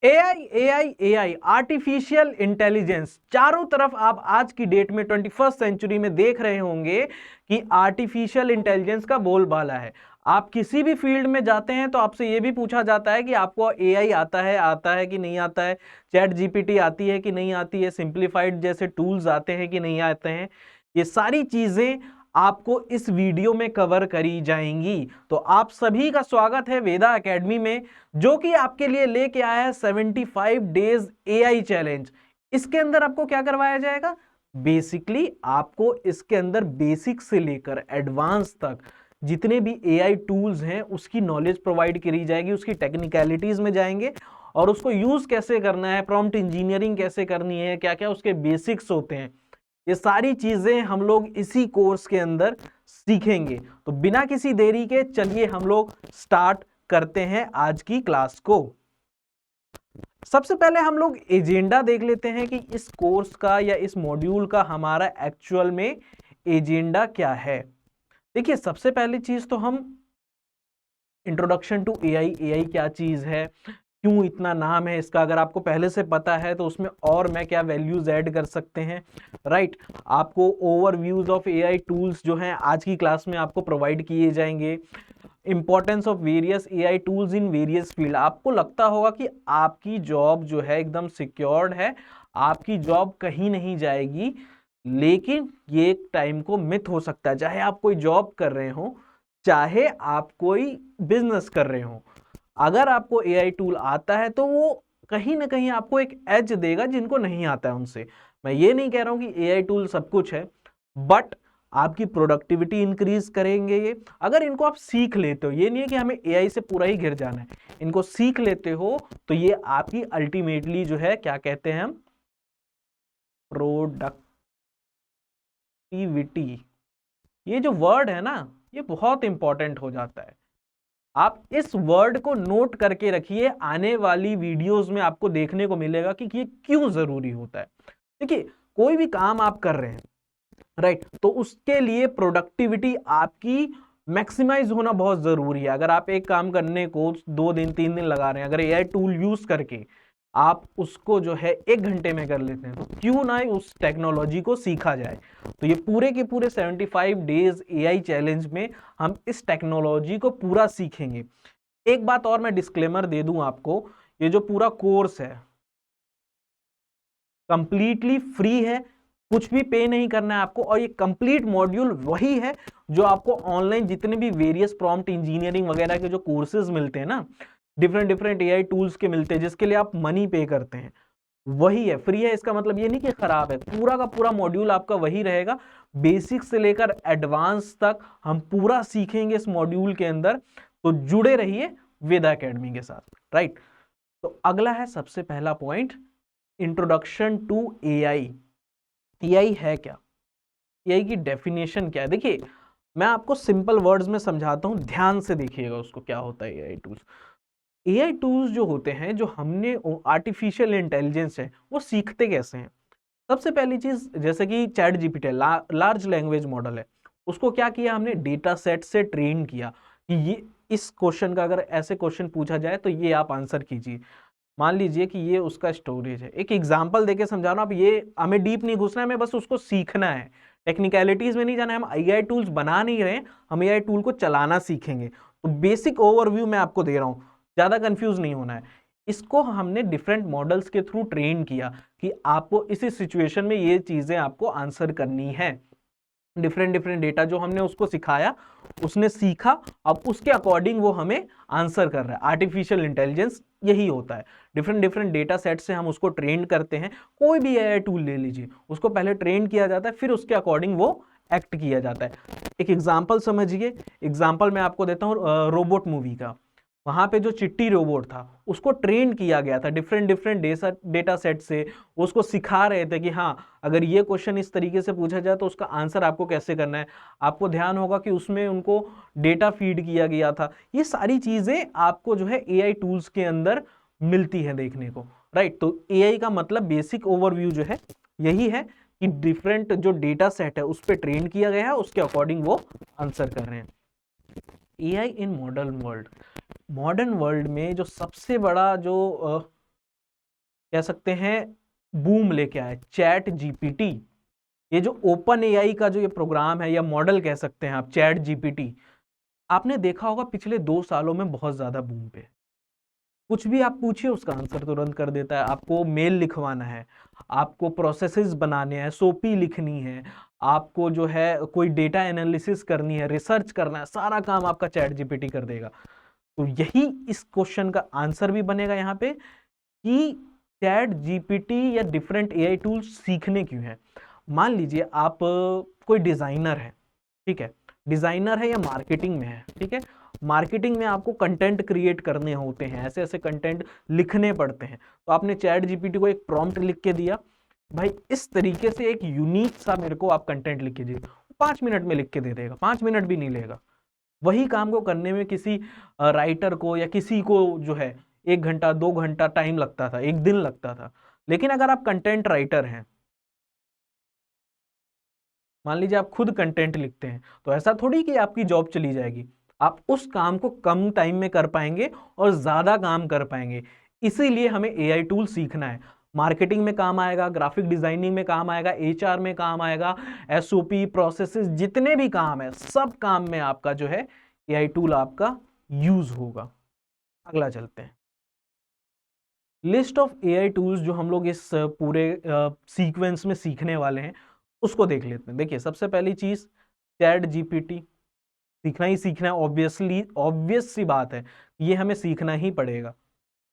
AI AI AI artificial intelligence, चारों तरफ आप आज की डेट में 21st सेंचुरी में देख रहे होंगे कि आर्टिफिशियल इंटेलिजेंस का बोलबाला है। आप किसी भी फील्ड में जाते हैं तो आपसे यह भी पूछा जाता है कि आपको एआई आता है कि नहीं आता है, चैट जीपीटी आती है कि नहीं आती है, सिंप्लीफाइड जैसे टूल्स आते हैं कि नहीं आते हैं। ये सारी चीजें आपको इस वीडियो में कवर करी जाएंगी। तो आप सभी का स्वागत है वेदा एकेडमी में, जो कि आपके लिए लेके आया है 75 डेज एआई चैलेंज। इसके अंदर आपको क्या करवाया जाएगा? बेसिकली आपको इसके अंदर बेसिक से लेकर एडवांस तक जितने भी एआई टूल्स हैं उसकी नॉलेज प्रोवाइड करी जाएगी, उसकी टेक्निकलिटीज में जाएंगे और उसको यूज कैसे करना है, प्रॉम्प्ट इंजीनियरिंग कैसे करनी है, क्या क्या उसके बेसिक्स होते हैं, ये सारी चीजें हम लोग इसी कोर्स के अंदर सीखेंगे। तो बिना किसी देरी के चलिए हम लोग स्टार्ट करते हैं आज की क्लास को। सबसे पहले हम लोग एजेंडा देख लेते हैं कि इस कोर्स का या इस मॉड्यूल का हमारा एक्चुअल में एजेंडा क्या है। देखिए, सबसे पहली चीज तो हम इंट्रोडक्शन टू एआई, एआई क्या चीज है, क्यों इतना नाम है इसका, अगर आपको पहले से पता है तो उसमें और मैं क्या वैल्यूज ऐड कर सकते हैं, राइट। आपको ओवरव्यूज ऑफ एआई टूल्स जो हैं आज की क्लास में आपको प्रोवाइड किए जाएंगे। Importance of various AI tools in various field. आपको लगता होगा कि आपकी जॉब जो है एकदम सिक्योर्ड है, आपकी जॉब कहीं नहीं जाएगी, लेकिन ये एक टाइम को मिथ हो सकता है। चाहे आप कोई जॉब कर रहे हो, चाहे आप कोई बिजनेस कर रहे हो, अगर आपको एआई टूल आता है तो वो कहीं ना कहीं आपको एक एज देगा जिनको नहीं आता है उनसे। मैं ये नहीं कह रहा हूं कि एआई टूल सब कुछ है, बट आपकी प्रोडक्टिविटी इंक्रीज करेंगे ये अगर इनको आप सीख लेते हो। ये नहीं है कि हमें एआई से पूरा ही घिर जाना है, इनको सीख लेते हो तो ये आपकी अल्टीमेटली जो है क्या कहते हैं हम, प्रोडक्टिविटी, ये जो वर्ड है ना ये बहुत इंपॉर्टेंट हो जाता है। आप इस वर्ड को नोट करके रखिए, आने वाली वीडियोस में आपको देखने को मिलेगा कि ये क्यों जरूरी होता है। देखिए, कोई भी काम आप कर रहे हैं, राइट, तो उसके लिए प्रोडक्टिविटी आपकी मैक्सिमाइज होना बहुत जरूरी है। अगर आप एक काम करने को 2 दिन 3 दिन लगा रहे हैं, अगर एआई टूल यूज करके आप उसको जो है 1 घंटे में कर लेते हैं, तो क्यों ना उस टेक्नोलॉजी को सीखा जाए। तो ये पूरे के पूरे 75 डेज एआई चैलेंज में हम इस टेक्नोलॉजी को पूरा सीखेंगे। एक बात और मैं डिस्क्लेमर दे दूं आपको, ये जो पूरा कोर्स है कंप्लीटली फ्री है, कुछ भी पे नहीं करना है आपको, और ये कंप्लीट मॉड्यूल वही है जो आपको ऑनलाइन जितने भी वेरियस प्रॉम्प्ट इंजीनियरिंग वगैरह के जो कोर्सेज मिलते हैं ना, डिफरेंट डिफरेंट एआई टूल्स के मिलते हैं जिसके लिए आप मनी पे करते हैं, वही है, फ्री है। इसका मतलब ये नहीं कि खराब है, पूरा का पूरा मॉड्यूल आपका वही रहेगा। बेसिक से लेकर एडवांस तक हम पूरा सीखेंगे इस मॉड्यूल के अंदर। तो जुड़े रहिए वेदा एकेडमी के साथ, राइट। तो अगला है सबसे पहला point, introduction to AI. AI है क्या, एआई की डेफिनेशन क्या है। देखिए, मैं आपको सिंपल वर्ड्स में समझाता हूं, ध्यान से देखिएगा उसको क्या होता है एआई टूल्स। एआई टूल्स जो होते हैं, जो हमने आर्टिफिशियल इंटेलिजेंस है, वो सीखते कैसे हैं। सबसे पहली चीज, जैसे कि chat GPT large language model है, उसको क्या किया हमने, डेटा सेट से ट्रेन किया कि ये इस क्वेश्चन का अगर ऐसे क्वेश्चन पूछा जाए तो ये आप आंसर कीजिए। मान लीजिए कि ये उसका स्टोरेज है, एक एग्जांपल देके समझा रहा हूं, अब ये हमें डीप नहीं घुसना है, हमें बस उसको सीखना है, टेक्निकलिटीज में नहीं जाना है। हम एआई टूल्स बना नहीं रहे, हम एआई टूल को चलाना सीखेंगे। तो बेसिक ओवरव्यू मैं आपको दे रहा हूं, ज्यादा कंफ्यूज नहीं होना है। इसको हमने डिफरेंट मॉडल्स के थ्रू ट्रेन किया कि आपको इसी सिचुएशन में ये चीजें आपको आंसर करनी है। डिफरेंट डिफरेंट डेटा जो हमने उसको सिखाया, उसने सीखा, अब उसके अकॉर्डिंग वो हमें आंसर कर रहा है। आर्टिफिशियल इंटेलिजेंस यही होता है, डिफरेंट डिफरेंट डेटा सेट से हम उसको ट्रेन करते हैं। कोई भी एआई टूल ले लीजिए, उसको पहले ट्रेन किया जाता है, फिर उसके अकॉर्डिंग वो एक्ट किया जाता है। एक एग्जाम्पल समझिए, एग्जाम्पल मैं आपको देता हूँ रोबोट मूवी का। वहां पे जो चिट्टी रोबोट था उसको ट्रेन किया गया था डिफरेंट डिफरेंट डेटा सेट से, उसको सिखा रहे थे कि हाँ, अगर ये क्वेश्चन इस तरीके से पूछा जाए तो उसका आंसर आपको कैसे करना है। आपको ध्यान होगा कि उसमें उनको डेटा फीड किया गया था। ये सारी चीजें आपको जो है एआई टूल्स के अंदर मिलती है देखने को, राइट। तो एआई का मतलब बेसिक ओवरव्यू जो है यही है कि डिफरेंट जो डेटा सेट है उस पर ट्रेन किया गया है, उसके अकॉर्डिंग वो आंसर कर रहे हैं। AI in modern world, modern world में जो सबसे बड़ा जो कह सकते हैं बूम लेके आए, चैट जीपीटी। ये जो ओपन एआई का जो ये प्रोग्राम है या मॉडल कह सकते हैं आप, चैट जीपीटी, आपने देखा होगा पिछले 2 सालों में बहुत ज्यादा बूम पे। कुछ भी आप पूछिए उसका आंसर तुरंत कर देता है। आपको मेल लिखवाना है, आपको प्रोसेसेस बनाने हैं, सोपी लिखनी है, आपको जो है कोई डेटा एनालिसिस करनी है, रिसर्च करना है, सारा काम आपका चैट जीपीटी कर देगा। तो यही इस क्वेश्चन का आंसर भी बनेगा यहाँ पे कि चैट जीपीटी या डिफरेंट एआई टूल्स सीखने क्यों है। मान लीजिए आप कोई डिजाइनर है, ठीक है, डिजाइनर है या मार्केटिंग में है, ठीक है, मार्केटिंग में आपको कंटेंट क्रिएट करने होते हैं, ऐसे ऐसे कंटेंट लिखने पड़ते हैं। तो आपने चैट जीपीटी को एक प्रॉम्प्ट लिख के दिया, भाई इस तरीके से एक यूनिक सा मेरे को आप कंटेंट लिख के दीजिए, 5 मिनट में लिख के दे देगा, 5 मिनट भी नहीं लेगा। वही काम को करने में किसी राइटर को या किसी को जो है 1 घंटा 2 घंटा टाइम लगता था, एक दिन लगता था। लेकिन अगर आप कंटेंट राइटर हैं, मान लीजिए आप खुद कंटेंट लिखते हैं, तो ऐसा थोड़ी कि आपकी जॉब चली जाएगी। आप उस काम को कम टाइम में कर पाएंगे और ज्यादा काम कर पाएंगे। इसीलिए हमें एआई टूल सीखना है। मार्केटिंग में काम आएगा, ग्राफिक डिजाइनिंग में काम आएगा, एचआर में काम आएगा, एसओपी प्रोसेसेस जितने भी काम है, सब काम में आपका जो है एआई टूल आपका यूज होगा। अगला चलते हैं, लिस्ट ऑफ एआई टूल्स जो हम लोग इस पूरे सीक्वेंस में सीखने वाले हैं उसको देख लेते हैं। देखिए सबसे पहली चीज चैट जीपीटी, सीखना ही सीखना है, ऑब्वियसली ऑब्वियस सी बात है, ये हमें सीखना ही पड़ेगा।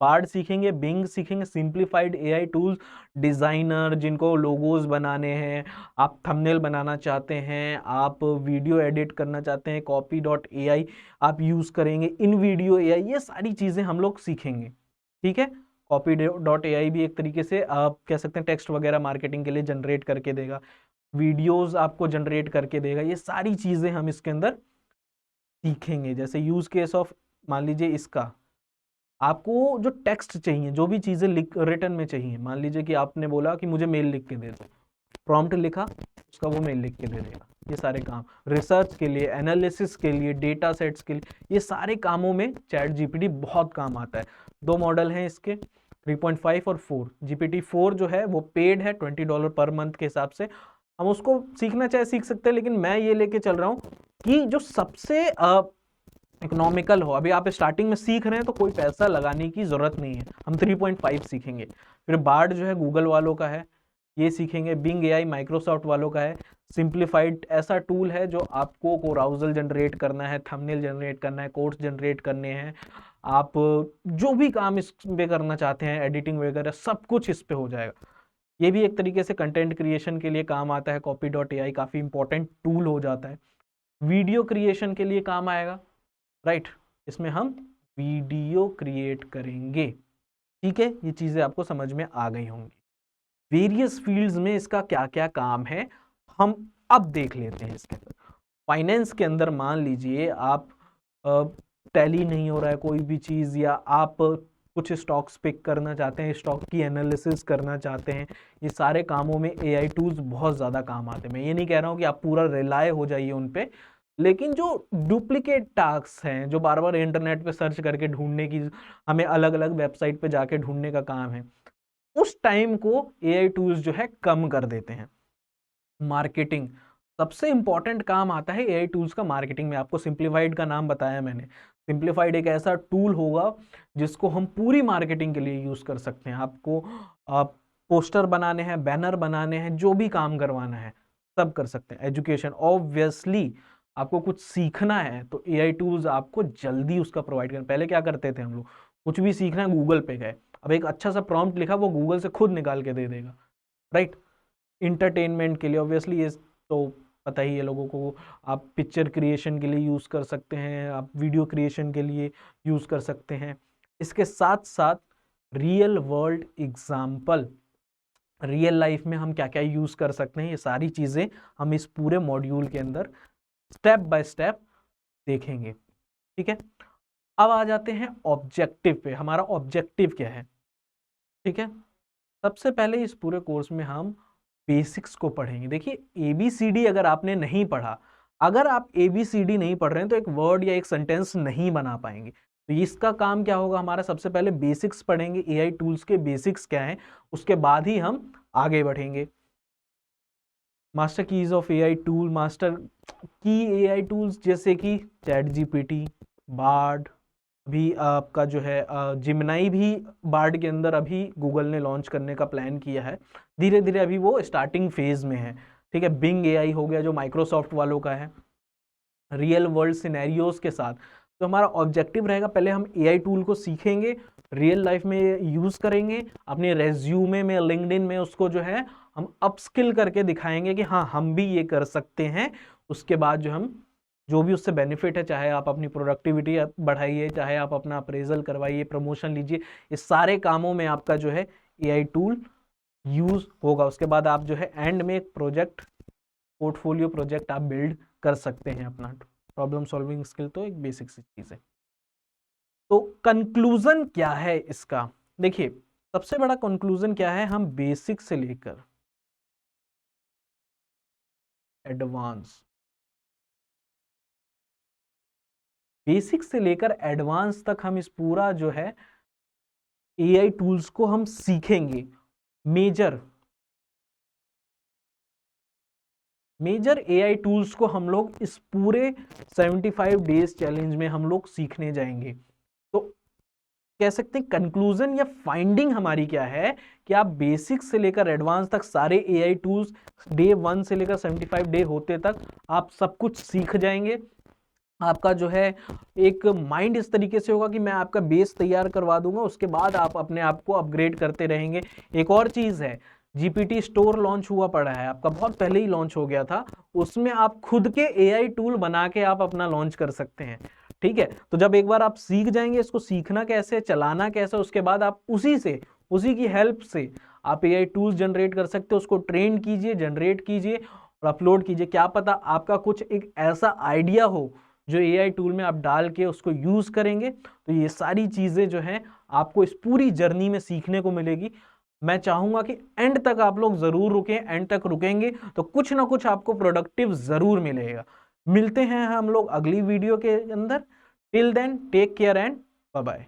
बार्ड सीखेंगे, बिंग सीखेंगे, सिंप्लीफाइड एआई टूल्स, डिजाइनर जिनको लोगोज बनाने हैं, आप थंबनेल बनाना चाहते हैं, आप वीडियो एडिट करना चाहते हैं, कॉपी डॉट एआई आप यूज करेंगे, इन वीडियो एआई, ये सारी चीजें हम लोग सीखेंगे। ठीक है, कॉपी डॉट एआई भी एक तरीके से आप कह सकते हैं टेक्स्ट वगैरह मार्केटिंग के लिए जनरेट करके देगा, वीडियोस आपको जनरेट करके देगा। ये सारी चीजें हम इसके अंदर सीखेंगे। जैसे यूज केस ऑफ, मान लीजिए इसका आपको जो टेक्स्ट चाहिए, जो भी चीजें रिटर्न में चाहिए, मान लीजिए कि आपने बोला कि मुझे मेल लिख के दे दो, प्रॉम्प्ट लिखा, उसका वो मेल लिख के दे देगा। ये सारे काम रिसर्च के लिए, एनालिसिस के लिए, डेटा सेट्स के लिए, ये सारे कामों में चैट जीपीटी बहुत काम आता है। 2 मॉडल हैं इसके, 3.5 और 4। जीपीटी 4 जो है वो पेड है, $20 पर मंथ के हिसाब से। हम उसको सीखना चाहे सीख सकते हैं, लेकिन मैं ये लेके चल रहा हूँ कि जो सबसे इकोनॉमिकल हो। अभी आप स्टार्टिंग में सीख रहे हैं तो कोई पैसा लगाने की जरूरत नहीं है, हम 3.5 सीखेंगे। फिर बार्ड जो है गूगल वालों का है, ये सीखेंगे। बिंग एआई माइक्रोसॉफ्ट वालों का है। सिंप्लीफाइड ऐसा टूल है जो आपको कोराउजल जनरेट करना है, थंबनेल जनरेट करना है, कोड्स जनरेट करने हैं, आप जो भी काम इस पे करना चाहते हैं, एडिटिंग वगैरह सब कुछ इस पे हो जाएगा। ये भी एक तरीके से कंटेंट क्रिएशन के लिए काम आता है। कॉपी डॉट एआई काफी इंपॉर्टेंट टूल हो जाता है। वीडियो क्रिएशन के लिए काम आएगा, राइट, इसमें हम वीडियो क्रिएट करेंगे। ठीक है, ये चीजें आपको समझ में आ गई होंगी। वेरियस फील्ड्स में इसका क्या क्या काम है हम अब देख लेते हैं। इसके अंदर फाइनेंस के अंदर मान लीजिए आप टैली नहीं हो रहा है कोई भी चीज, या आप कुछ स्टॉक्स पिक करना चाहते हैं, स्टॉक की एनालिसिस करना चाहते हैं, ये सारे कामों में एआई टूल्स बहुत ज्यादा काम आते हैं। मैं ये नहीं कह रहा हूं कि आप पूरा रिलाय हो जाइए उन पे, लेकिन जो डुप्लीकेट टास्क हैं, जो बार बार इंटरनेट पे सर्च करके ढूंढने की, हमें अलग अलग वेबसाइट पे जाके ढूंढने का काम है, उस टाइम को एआई टूल्स जो है कम कर देते हैं। मार्केटिंग सबसे इंपॉर्टेंट काम आता है एआई टूल्स का मार्केटिंग में। आपको सिंप्लीफाइड का नाम बताया मैंने। सिंप्लीफाइड एक ऐसा टूल होगा जिसको हम पूरी मार्केटिंग के लिए यूज कर सकते हैं। आपको पोस्टर बनाने हैं, बैनर बनाने हैं, जो भी काम करवाना है सब कर सकते हैं। एजुकेशन, ऑब्वियसली आपको कुछ सीखना है तो एआई टूल्स आपको जल्दी उसका प्रोवाइड करें। पहले क्या करते थे हम लोग, कुछ भी सीखना है गूगल पे गए, अब एक अच्छा सा प्रॉम्प्ट लिखा, वो गूगल से खुद निकाल के दे देगा, राइट। इंटरटेनमेंट के लिए ऑब्वियसली ये तो पता ही है लोगों को, आप पिक्चर क्रिएशन के लिए यूज़ कर सकते हैं, आप वीडियो क्रिएशन के लिए यूज़ कर सकते हैं। इसके साथ साथ real world example, real life में हम क्या क्या यूज़ कर सकते हैं, ये सारी चीज़ें हम इस पूरे मॉड्यूल के अंदर स्टेप बाय स्टेप देखेंगे। ठीक है, अब आ जाते हैं ऑब्जेक्टिव पे। हमारा ऑब्जेक्टिव क्या है? ठीक है, सबसे पहले इस पूरे कोर्स में हम बेसिक्स को पढ़ेंगे। देखिए एबीसीडी अगर आपने नहीं पढ़ा, अगर आप एबीसीडी नहीं पढ़ रहे हैं तो एक वर्ड या एक सेंटेंस नहीं बना पाएंगे। तो इसका काम क्या होगा हमारा, सबसे पहले बेसिक्स पढ़ेंगे, एआई टूल्स के बेसिक्स क्या हैं, उसके बाद ही हम आगे बढ़ेंगे। Master keys of AI tool, master की एआई टूल्स जैसे कि चैट जीपीटी, बार्ड, अभी आपका जो है जिमनाई भी बार्ड के अंदर अभी गूगल ने लॉन्च करने का प्लान किया है, धीरे धीरे अभी वो स्टार्टिंग फेज में है। ठीक है, बिंग एआई हो गया जो माइक्रोसॉफ्ट वालों का है, रियल वर्ल्ड सिनेरियोज के साथ। तो हमारा ऑब्जेक्टिव रहेगा, पहले हम एआई टूल को सीखेंगे, रियल लाइफ में यूज करेंगे, अपने रेज्यूमे में, लिंक्डइन में उसको जो है हम अपस्किल करके दिखाएंगे कि हाँ हम भी ये कर सकते हैं। उसके बाद जो हम जो भी उससे बेनिफिट है, चाहे आप अपनी प्रोडक्टिविटी बढ़ाइए, चाहे आप अपना अप्रेजल करवाइए, प्रमोशन लीजिए, इस सारे कामों में आपका जो है एआई टूल यूज होगा। उसके बाद आप जो है एंड में एक प्रोजेक्ट, पोर्टफोलियो प्रोजेक्ट आप बिल्ड कर सकते हैं अपना। प्रॉब्लम सॉल्विंग स्किल तो एक बेसिक सी चीज है। तो कंक्लूजन क्या है इसका, देखिए सबसे बड़ा कंक्लूजन क्या है, हम बेसिक से लेकर एडवांस, बेसिक से लेकर एडवांस तक हम इस पूरा जो है एआई टूल्स को हम सीखेंगे। मेजर एआई टूल्स को हम लोग इस पूरे 75 डेज चैलेंज में हम लोग सीखने जाएंगे। तो कह सकते हैं कंक्लूजन या फाइंडिंग हमारी क्या है कि आप बेसिक से लेकर एडवांस तक सारे एआई टूल्स डे 1 से लेकर 75 डे होते तक आप सब कुछ सीख जाएंगे। आपका जो है एक माइंड इस तरीके से होगा कि मैं आपका बेस तैयार करवा दूंगा, उसके बाद आप अपने आप को अपग्रेड करते रहेंगे। एक और चीज है, जीपीटी स्टोर लॉन्च हुआ पड़ा है आपका, बहुत पहले ही लॉन्च हो गया था, उसमें आप खुद के एआई टूल बना के आप अपना लॉन्च कर सकते हैं। ठीक है, तो जब एक बार आप सीख जाएंगे इसको सीखना कैसे, चलाना कैसे, उसके बाद आप उसी की हेल्प से आप एआई टूल्स जनरेट कर सकते हो। उसको ट्रेन कीजिए, जनरेट कीजिए और अपलोड कीजिए। क्या पता आपका कुछ एक ऐसा आइडिया हो जो एआई टूल में आप डाल के उसको यूज करेंगे। तो ये सारी चीजें जो हैं आपको इस पूरी जर्नी में सीखने को मिलेगी। मैं चाहूंगा कि एंड तक आप लोग जरूर रुकें, एंड तक रुकेंगे तो कुछ ना कुछ आपको प्रोडक्टिव जरूर मिलेगा। मिलते हैं हम लोग अगली वीडियो के अंदर। Till then take care and bye bye.